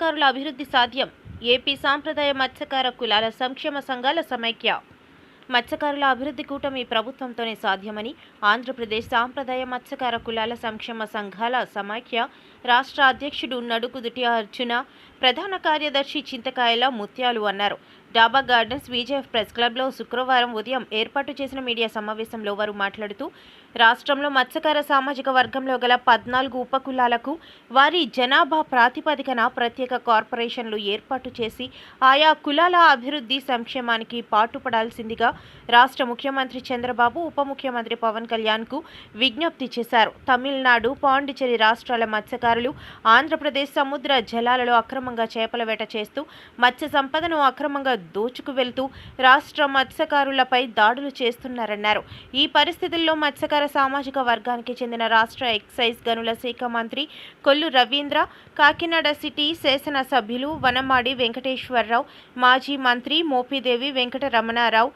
మత్స్యకారుల అభివృద్ధి సాధ్యం. ఏపీ సాంప్రదాయ మత్స్యకార కులాల సంక్షేమ సంఘాల సమైక్య. మత్స్యకారుల అభివృద్ధి కూటమి ప్రభుత్వంతోనే సాధ్యమని ఆంధ్రప్రదేశ్ సాంప్రదాయ మత్స్యకార కులాల సంక్షేమ సంఘాల సమైక్య రాష్ట్ర అధ్యక్షుడు నడుకుదుటి అర్జున, ప్రధాన కార్యదర్శి చింతకాయల ముత్యాలు అన్నారు. డాబా గార్డెన్స్ విజేఎఫ్ ప్రెస్ క్లబ్లో శుక్రవారం ఉదయం ఏర్పాటు చేసిన మీడియా సమావేశంలో వారు మాట్లాడుతూ, రాష్ట్రంలో మత్స్యకార సామాజిక వర్గంలో గల 14 ఉపకులాలకు వారి జనాభా ప్రాతిపదికన ప్రత్యేక కార్పొరేషన్లు ఏర్పాటు చేసి ఆయా కులాల అభివృద్ధి సంక్షేమానికి పాటుపడాల్సిందిగా రాష్ట్ర ముఖ్యమంత్రి చంద్రబాబు, ఉప ముఖ్యమంత్రి పవన్ కళ్యాణ్కు విజ్ఞప్తి చేశారు. తమిళనాడు, పాండిచేరి రాష్ట్రాల మత్స్యకారులు ఆంధ్రప్రదేశ్ సముద్ర జలాలలో అక్రమంగా చేపల వేట చేస్తూ మత్స్య సంపదను అక్రమంగా దోచుకు వెళ్తూ రాష్ట్ర మత్స్యకారులపై దాడులు చేస్తున్నారన్నారు. ఈ పరిస్థితుల్లో మత్స్యకార సామాజిక వర్గానికి చెందిన రాష్ట్ర ఎక్సైజ్ గనుల శాఖ మంత్రి కొల్లు రవీంద్ర, కాకినాడ సిటీ శాసనసభ్యులు వనమాడి వెంకటేశ్వరరావు, మాజీ మంత్రి మోపిదేవి వెంకటరమణారావు,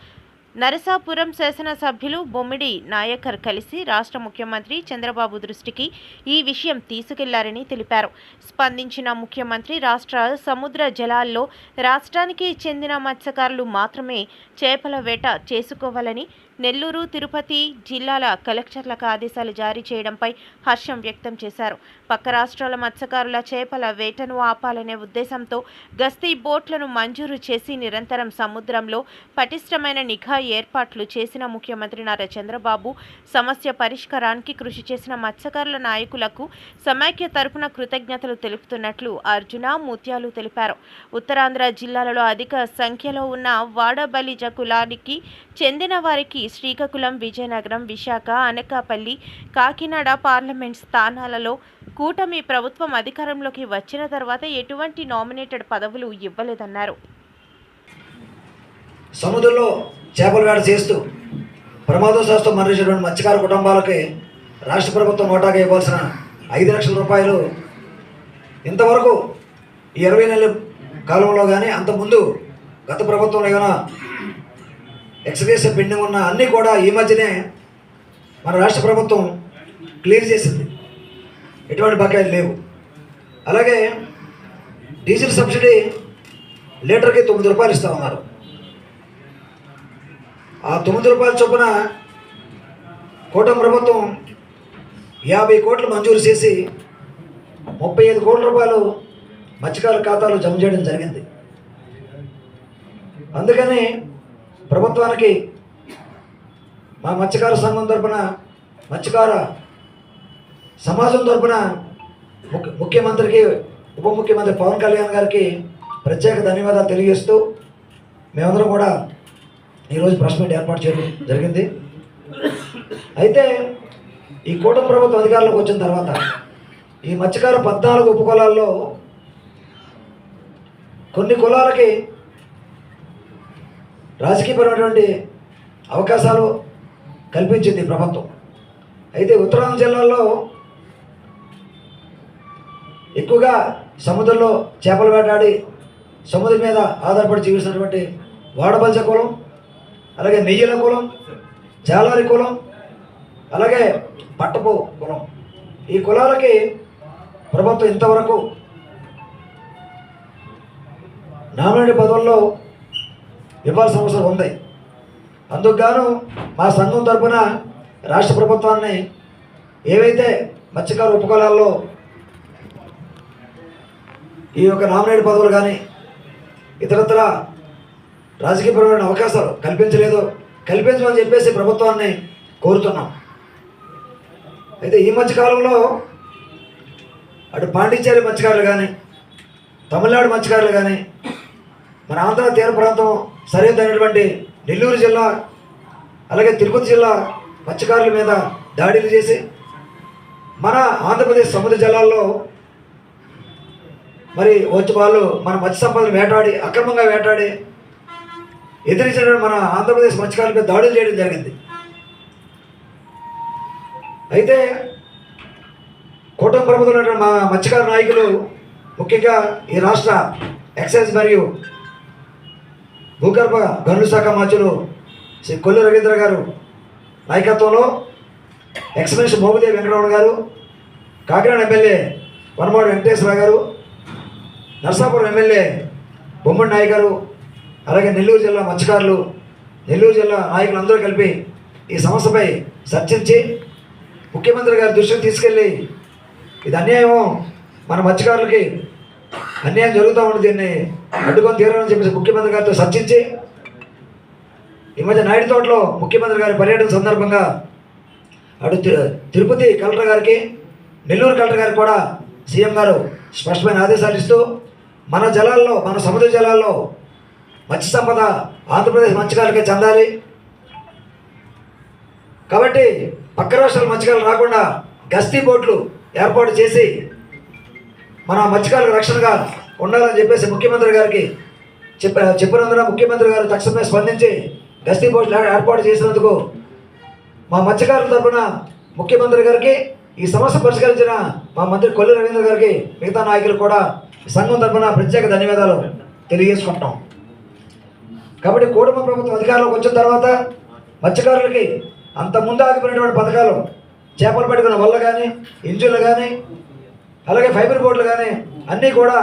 నరసాపురం శాసనసభ్యులు బొమ్మిడి నాయకర్ కలిసి రాష్ట్ర ముఖ్యమంత్రి చంద్రబాబు దృష్టికి ఈ విషయం తీసుకెళ్లారని తెలిపారు. స్పందించిన ముఖ్యమంత్రి రాష్ట్ర సముద్ర జలాల్లో రాష్ట్రానికి చెందిన మత్స్యకారులు మాత్రమే చేపల వేట చేసుకోవాలని నెల్లూరు, తిరుపతి జిల్లాల కలెక్టర్లకు ఆదేశాలు జారీ చేయడంపై హర్షం వ్యక్తం చేశారు. పక్క రాష్ట్రాల మత్స్యకారుల చేపల వేటను ఆపాలనే ఉద్దేశంతో గస్తీ బోట్లను మంజూరు చేసి నిరంతరం సముద్రంలో పటిష్టమైన నిఘా ఏర్పాట్లు చేసిన ముఖ్యమంత్రి నారా చంద్రబాబు సమస్య పరిష్కారానికి కృషి చేసిన మత్స్యకారుల నాయకులకు సమైక్య తరపున కృతజ్ఞతలు తెలుపుతున్నట్లు అర్జున, ముత్యాలు తెలిపారు. ఉత్తరాంధ్ర జిల్లాలలో అధిక సంఖ్యలో ఉన్న వాడబలిజ కులానికి చెందిన వారికి శ్రీకాకుళం, విజయనగరం, విశాఖ, అనకాపల్లి, కాకినాడ పార్లమెంట్ స్థానాలలో కూటమి ప్రభుత్వం అధికారంలోకి వచ్చిన తర్వాత ఎటువంటి నామినేటెడ్ పదవులు ఇవ్వలేదన్నారు. సముద్రంలో చేపల వేట చేస్తూ ప్రమాదవశాత్తు మరణించినటువంటి మత్స్యకార కుటుంబాలకి రాష్ట్ర ప్రభుత్వం నోటాగా ఇవ్వాల్సిన 5 లక్షల రూపాయలు ఇంతవరకు ఈ 20 నెలల కాలంలో కానీ అంతకుముందు గత ప్రభుత్వంలో ఏమైనా ఎక్స్గ్రేషన్ పెండింగ్ ఉన్న అన్నీ కూడా ఈ మధ్యనే మన రాష్ట్ర ప్రభుత్వం క్లియర్ చేసింది. ఎటువంటి బకాయిలు లేవు. అలాగే డీజిల్ సబ్సిడీ లీటర్కి 9 రూపాయలు ఇస్తా ఉన్నారు. ఆ 9 రూపాయల చొప్పున కూటమి ప్రభుత్వం 50 కోట్లు మంజూరు చేసి 35 కోట్ల రూపాయలు మత్స్యకారుల ఖాతాలో జమ చేయడం జరిగింది. అందుకని ప్రభుత్వానికి మా మత్స్యకార సంఘం తరపున, మత్స్యకార సమాజం తరపున ముఖ్యమంత్రికి, ఉప ముఖ్యమంత్రి పవన్ కళ్యాణ్ గారికి ప్రత్యేక ధన్యవాదాలు తెలియజేస్తూ మేమందరం కూడా ఈరోజు ప్రెస్ మీట్ ఏర్పాటు చేయడం జరిగింది. అయితే ఈ కూటమి ప్రభుత్వం అధికారంలోకి వచ్చిన తర్వాత ఈ మత్స్యకార 14 ఉపకులాల్లో కొన్ని కులాలకి రాజకీయపరమైనటువంటి అవకాశాలు కల్పించింది ప్రభుత్వం. అయితే ఉత్తరాంధ్ర జిల్లాల్లో ఎక్కువగా సముద్రంలో చేపలు వేటాడి సముద్రం మీద ఆధారపడి జీవిస్తున్నటువంటి వాడబలిజ కులం, అలాగే నెయ్యల కులం, జాలారి కులం, అలాగే పట్టపు కులం, ఈ కులాలకి ప్రభుత్వం ఇంతవరకు నామినేటెడ్ పదవుల్లో ఇవ్వాల్సిన అవసరం ఉంది. అందుకు గాను మా సంఘం తరఫున రాష్ట్ర ప్రభుత్వాన్ని ఏవైతే మత్స్యకార ఉపకులాల్లో ఈ యొక్క నామినేటెడ్ పదవులు కానీ ఇతరత్ర రాజకీయపరమైన అవకాశాలు కల్పించమని చెప్పేసి ప్రభుత్వాన్ని కోరుతున్నాం. అయితే ఈ మధ్యకాలంలో అటు పాండిచేరి మత్స్యకారులు కానీ, తమిళనాడు మత్స్యకారులు కానీ, మన ఆంధ్ర తీర ప్రాంతం సరిహద్దు అయినటువంటి నెల్లూరు జిల్లా, అలాగే తిరుపతి జిల్లా మత్స్యకారుల మీద దాడులు చేసి మన ఆంధ్రప్రదేశ్ సముద్ర జలాల్లో మరి వచ్చి వాళ్ళు మన మత్స్య సంపదను వేటాడి, అక్రమంగా వేటాడి ఎదిరించిన మన ఆంధ్రప్రదేశ్ మత్స్యకారులపై దాడులు చేయడం జరిగింది. అయితే కూటమి ప్రభుత్వంలో మా మత్స్యకార నాయకులు, ముఖ్యంగా ఈ రాష్ట్ర ఎక్సైజ్ మరియు భూగర్భ గనుల శాఖ మంత్రులు శ్రీ కొల్లు రవీంద్ర గారు నాయకత్వంలో ఎక్స్ మోపిదేవి వెంకటరమణ గారు, కాకినాడ ఎమ్మెల్యే వనమాడి వెంకటేశ్వర గారు, నరసాపురం ఎమ్మెల్యే బొమ్మడి నాయక్ గారు, అలాగే నెల్లూరు జిల్లా మత్స్యకారులు, నెల్లూరు జిల్లా నాయకులు అందరూ కలిపి ఈ సమస్యపై చర్చించి ముఖ్యమంత్రి గారి దృష్టికి తీసుకెళ్ళి ఇది అన్యాయం, మన మత్స్యకారులకి అన్యాయం జరుగుతూ ఉంది, దీన్ని అడ్డుకొని తీరాలని చెప్పేసి ముఖ్యమంత్రి గారితో చర్చించి ఈ మధ్య నాయుడు తోటలో ముఖ్యమంత్రి గారి పర్యటన సందర్భంగా అటు తిరుపతి కలెక్టర్ గారికి, నెల్లూరు కలెక్టర్ గారికి కూడా సీఎం గారు స్పష్టమైన ఆదేశాలు ఇస్తూ మన జలాల్లో, మన సముద్ర జలాల్లో మత్స్య సంపద ఆంధ్రప్రదేశ్ మత్స్యకారులకే చెందాలి, కాబట్టి పక్క రాష్ట్రాల మత్స్యకారులు రాకుండా గస్తీ బోట్లు ఏర్పాటు చేసి మన మత్స్యకారులకు రక్షణగా ఉండాలని చెప్పేసి ముఖ్యమంత్రి గారికి చెప్పినందున ముఖ్యమంత్రి గారు తక్షణమే స్పందించి గస్తీ బోట్లు ఏర్పాటు చేసినందుకు మా మత్స్యకారుల తరఫున ముఖ్యమంత్రి గారికి, ఈ సమస్య పరిష్కరించిన మా మంత్రి కొల్లు రవీంద్ర గారికి, మిగతా నాయకులు కూడా సంఘం తరఫున ప్రత్యేక ధన్యవాదాలు తెలియజేసుకుంటాం. కాబట్టి కూటమి ప్రభుత్వం అధికారంలోకి వచ్చిన తర్వాత మత్స్యకారులకి అంత ముందు ఆగిపోయినటువంటి పథకాలు, చేపలు పట్టుకున్న వల్ల కానీ, ఇంజులు కానీ, అలాగే ఫైబర్ బోర్డులు కానీ అన్నీ కూడా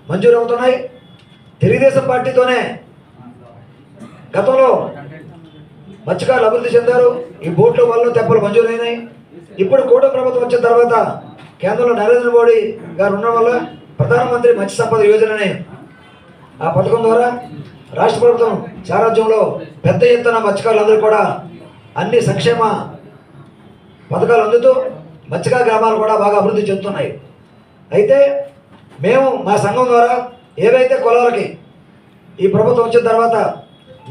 మంజూరు అవుతున్నాయి. తెలుగుదేశం పార్టీతోనే గతంలో మత్స్యకారులు అభివృద్ధి చెందారు, ఈ బోట్లు వల్ల తెప్పలు మంజూరైనాయి. ఇప్పుడు కూటమి ప్రభుత్వం వచ్చిన తర్వాత కేంద్రంలో నరేంద్ర మోడీ గారు ఉండడం వల్ల ప్రధానమంత్రి మత్స్య సంపద యోజనని, ఆ పథకం ద్వారా రాష్ట్ర ప్రభుత్వం సారథ్యంలో పెద్ద ఎత్తున మత్స్యకారులందరూ కూడా అన్ని సంక్షేమ పథకాలు అందుతూ మత్స్యకార గ్రామాలు కూడా బాగా అభివృద్ధి చెందుతున్నాయి. అయితే మేము మా సంఘం ద్వారా ఏవైతే కులాలకి ఈ ప్రభుత్వం వచ్చిన తర్వాత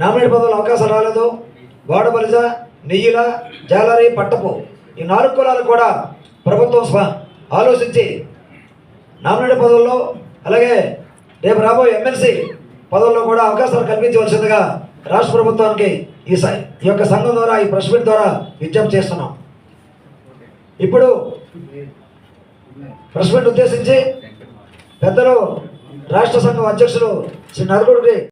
నామినేట్ పదవులు అవకాశాలు రాలేదో, వాడబలిజ, నెయ్యిల, జాలరి, పట్టపు ఈ 4 కులాలకు కూడా ప్రభుత్వం ఆలోచించి నామినేట్ పదవుల్లో, అలాగే రేపు రాబోయే ఎమ్మెల్సీ పదవుల్లో కూడా అవకాశాలు కల్పించవలసిందిగా రాష్ట్ర ప్రభుత్వానికి ఈ యొక్క సంఘం ద్వారా, ఈ ప్రెస్ మీట్ ద్వారా విజ్ఞప్తి చేస్తున్నాం. ఇప్పుడు ప్రెస్ మీట్ ఉద్దేశించి పెద్దలు రాష్ట్ర సంఘం అధ్యక్షులు శ్రీ నరకుడి